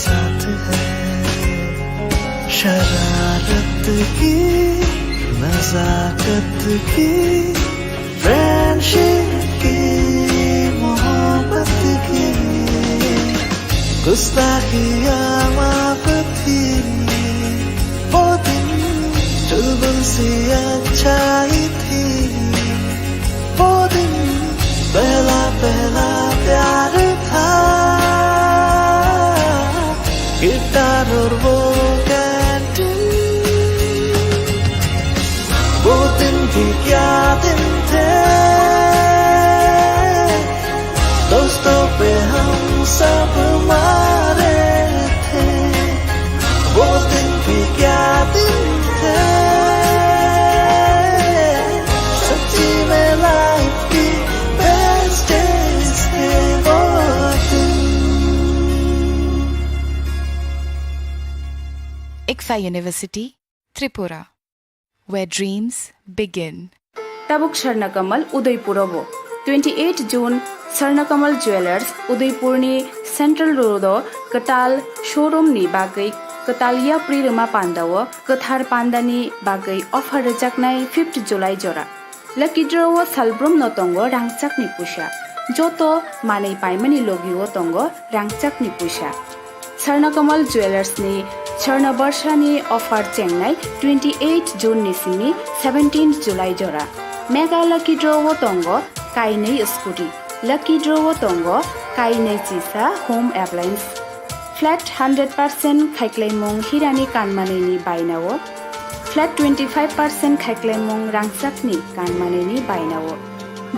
साथ है शरारत की नजाकत की फ्रेंडशिप की मोहब्बत की गुस्ताखियाँ माफ थी वो दिन चुलबुल सी अच्छाई थी वो दिन पहला पहला प्यार था गिटार और वो कैंटीन वो दिन भी क्या दिन थे दोस्तों पे हम सब मारे थे वो दिन भी क्या दिन थे सच्ची में लाइफ की बेस्ट डेज थे वो दिन। ICFA University, Tripura, where dreams begin. Tabuk Sharnakamal Udaipurabo 28 June Sharnakamal Jewelers Udaipurni Central Road Katal Showroom ni bagai Katalia Prirama Pandawa Kathar Pandani bagai offer rejaknai 5th July jora Lucky draw Salbrum Notongo Rangchak ni pusha Joto Manei Paimani Logiwo Tongo Rangchak ni pusha Sharnakamal Jewelers ni Sharna Barshani offer Chengnai 28 June nisimi 17 July jora Mega Lucky Draw Tongo Kainei Scooty Lucky Draw Tongo Kainei Chisa Home Appliance Flat 100% Khaiklemong Hirani Kanmaneni Bainawo Flat 25% Khaiklemong Rangsakni Kanmaneni Bainawo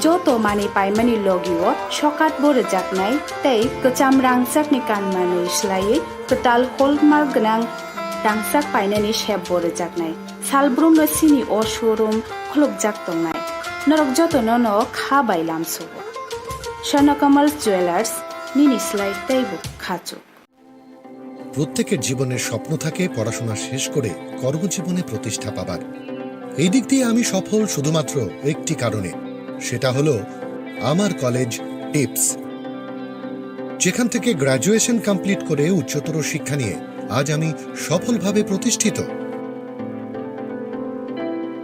Joto Mani Paimani Logiwo Shokat Borejaknai Tei Kacham Rangsakni Kanmanei Shlai Katal Hallmark Gnang Rangsak Painani Shep Borejaknai Salbrum no Sini O Showroom Khlubjak Tongnai Norok Joto Nono Kha Bailam Subo Sharnakamal Jewelers Nini Slai Teibu Khachu প্রত্যেকের জীবনের স্বপ্ন থাকে পড়াশোনা শেষ করে কর্মজীবনে প্রতিষ্ঠা পাবার এই দিক দিয়ে আমি সফল শুধুমাত্র একটি কারণে সেটা হলো আমার কলেজ টিপস যেখান থেকে গ্র্যাজুয়েশন কমপ্লিট করে উচ্চতর শিক্ষা নিয়ে আজ আমি সফলভাবে প্রতিষ্ঠিত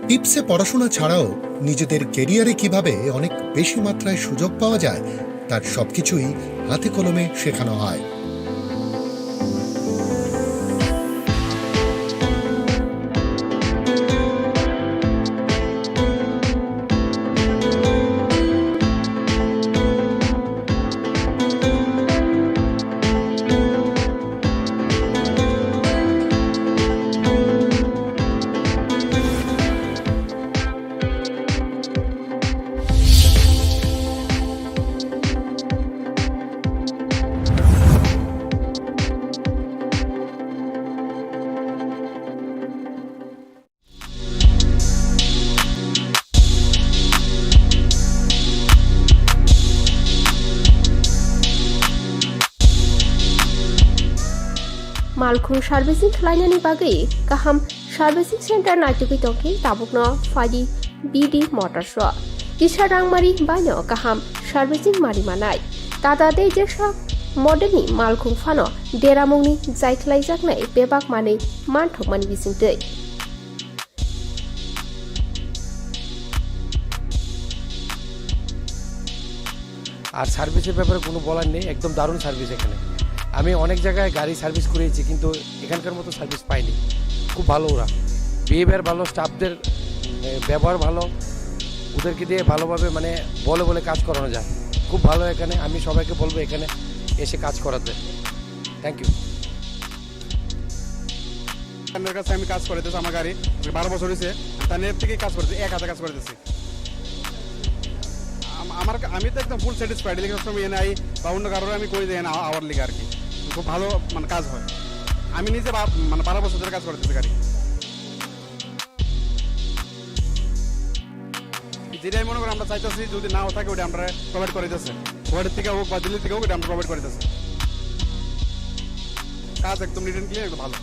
টিপসে পড়াশোনা ছাড়াও নিজেদের ক্যারিয়ারে কিভাবে অনেক বেশি মাত্রায় সুযোগ পাওয়া যায় তার সবকিছুই হাতে কলমে শেখানো হয় Malkhung Servicing Klainani Bagai, Kaham Servicing Center Natuki Toki, Tabukno, Fadi, BD Motorswa. Kisharang Mari Bano, Kaham Servicing Marimanai. Tata de Jesha Moderni Malkhung Fano, Deramoni, Zaiklaijaknai, Bebak Mani, Mantok Mani Vising Day. আর সার্ভিসের ব্যাপারে কোনো বলার নেই একদম দারুণ service এখানে আমি অনেক জায়গায় গাড়ি সার্ভিস করেছি কিন্তু এখানকার মতো সার্ভিস পাইনি খুব ভালো ওরা বিহেভিয়ার ভালো স্টাফদের ব্যবহার ভালো ওদেরকে দিয়ে ভালোভাবে মানে বলে বলে কাজ করানো যায় খুব ভালো এখানে আমি সবাইকে বলবো এখানে এসে কাজ করাতে থ্যাংক ইউ আমার কাছে আমি কাজ করতেছি আমার গাড়ি 12 বছর হয়েছে তার নেট থেকে কাজ করতেছি এক হাতে কাজ করতেছি আমি তো একদম ফুল স্যাটিসফাইড লিখে সময় এনআই বা অন্য কারণে আমি করে দিই না আওয়ার লিগে আর কি খুব ভালো মানে কাজ হয় আমি নিজে মানে 12 বছর ধরে কাজ করতেছি গাড়ি যেটাই মনে করি আমরা চাইতেছি যদি নাও থাকে ওটা আমরা প্রোভাইড করে দিতেছে ওয়ার্ডের থেকে হোক বা দিল্লি থেকে হোক ওটা আমরা প্রোভাইড করে দিতেছে কাজ একদম নিট এন্ড ক্লিয়ার একদম ভালো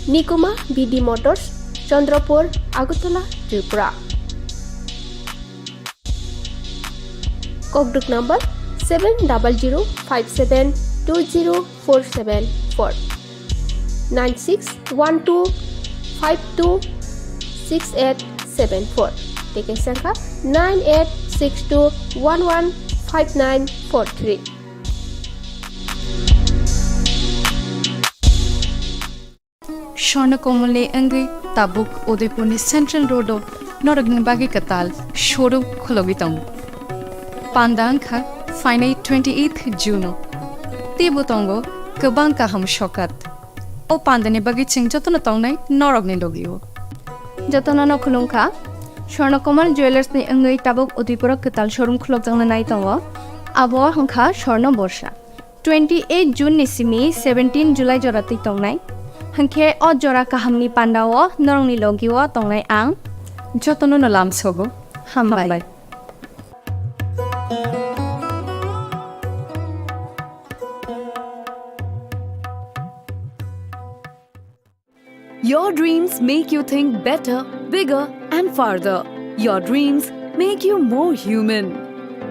Nikuma BD Motors, Chandrapur, Agartala, Tripura. Code number 700572047 9612526874 Teke sangka 9862115943 স্বর্ণকমলে অঙ্গি তাবুক উদয়পুরনি সেন্ট্রাল রোডো নরগনি বাগি কাতাল শোরুম খলগিতং পান্দাংখা ফাইনাই 28th June তিবুতঙ্গো গোবাং কাহাম শকাত ও পান্দানি বাগি চিং যতন তংনাই নরগনি লগিও যতন খুলুংখা স্বর্ণকমল জুয়েলার্সনি অঙ্গি তাবুক উদয়পুর কাতাল শোরুম খলগজাংনা নাইতং আবহাওয়া হংখা স্বর্ণ বর্ষা 28 June নিসিমি 17 July জরাতি তংনাই হাংখে অজরা কাহামনি পান্ডাও নরংনি লগিও তংনাই আং যতন নলাম সগো হামবাই Your dreams make you think better, bigger, and farther. Your dreams make you more human.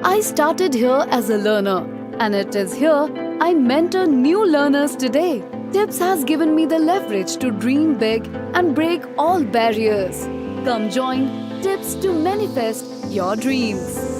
I started here as a learner, and it is here I mentor new learners today. Tips has given me the leverage to dream big and break all barriers. Come join Tips to manifest your dreams.